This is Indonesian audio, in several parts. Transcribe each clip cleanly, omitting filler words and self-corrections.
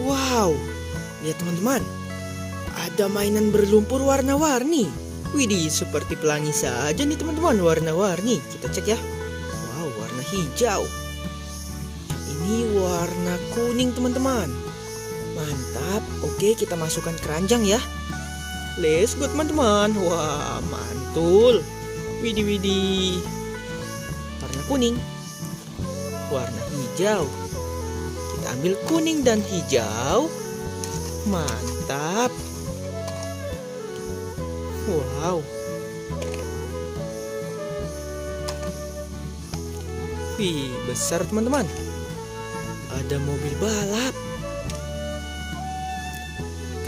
Wow, lihat teman-teman, ada mainan berlumpur warna-warni. Widih, seperti pelangi saja nih teman-teman, warna-warni. Kita cek ya. Wow, warna hijau. Ini warna kuning teman-teman. Mantap. Oke, kita masukkan keranjang ya. Let's go teman-teman. Wah, mantul. Widih, widih. Warna kuning, warna hijau. Kita ambil kuning dan hijau. Mantap. Wow. Wih, besar teman-teman. Ada mobil balap,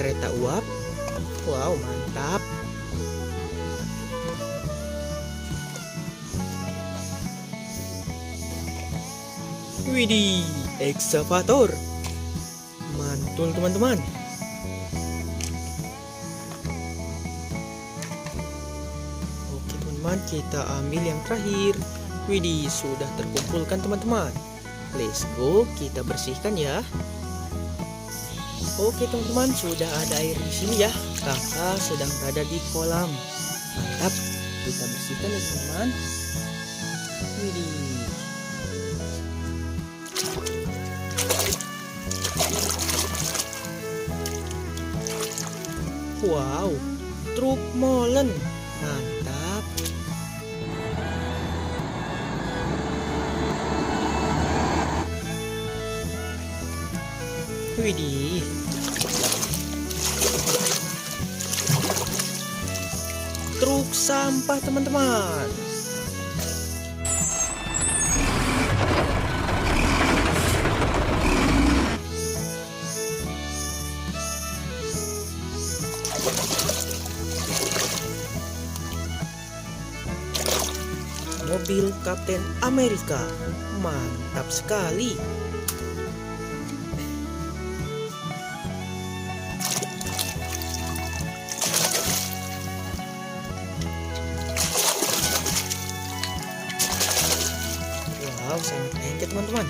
kereta uap. Wow, mantap. Widih, ekskavator. Mantul teman-teman. Oke teman-teman, kita ambil yang terakhir. Widih, sudah terkumpulkan teman-teman. Let's go, kita bersihkan ya. Oke teman-teman, sudah ada air di sini ya. Kakak sedang berada di kolam. Mantap, kita bersihkan ya teman-teman. Widih. Wow, truk molen. Mantap. Widih. Truk sampah teman-teman. Mobil Kapten Amerika. Mantap sekali. Wow, sangat lengket teman-teman.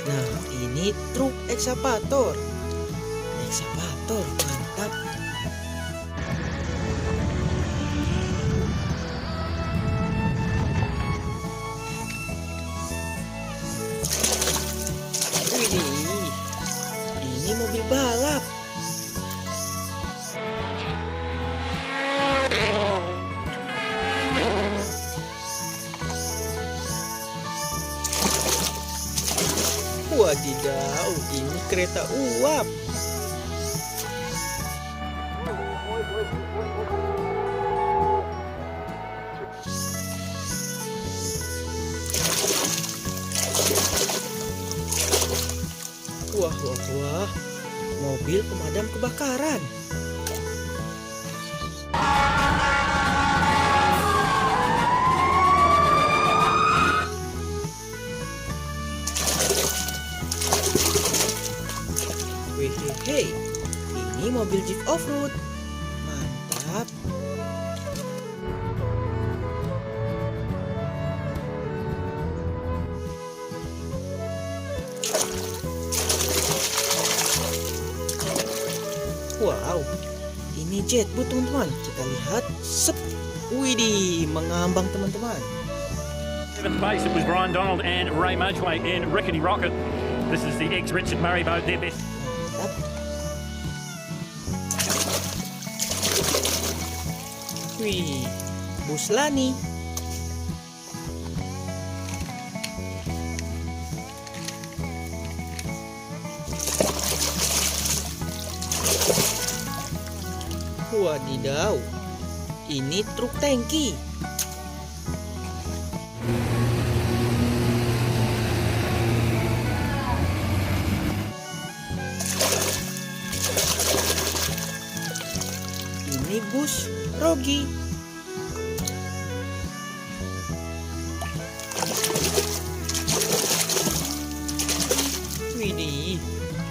Nah, ini truk ekskavator. Ekskavator, mantap. Widih, ini mobil balap. Wadidaw, ini kereta uap. Wah, wah, wah. Mobil pemadam kebakaran. Wehehe, ini mobil jeep off-road. Mantap. Wow, ini jet boot teman-teman. Kita lihat. Sep. Widih, mengambang teman-teman. Seventh base, it was Brian Donald and Ray Mudgeway in Rickety Rocket. This is the ex-Richard Murray boat, their best. Mantap. Wih, bus Lani. Wadidaw, ini truk tangki. Ini bus Rogi. Widih,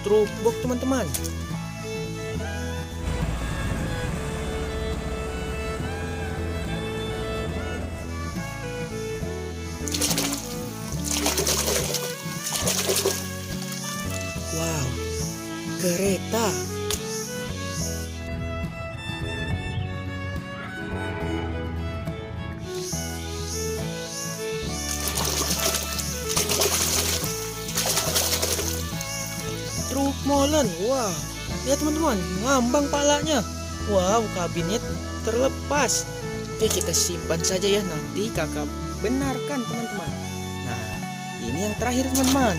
truk box teman-teman. kereta. Truk molen, wah, lihat teman-teman, ngambang palanya. Wow, kabinet terlepas. Oke, kita simpan saja ya, nanti kakak benarkan teman-teman. Nah, ini yang terakhir teman-teman.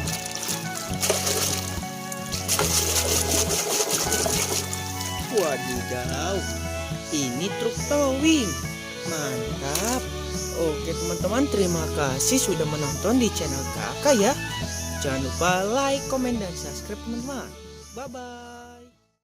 Wadidaw, ini truk towing. Mantap. Oke teman-teman, terima kasih sudah menonton di channel kakak ya. Jangan lupa like, komen, dan subscribe teman-teman. Bye-bye.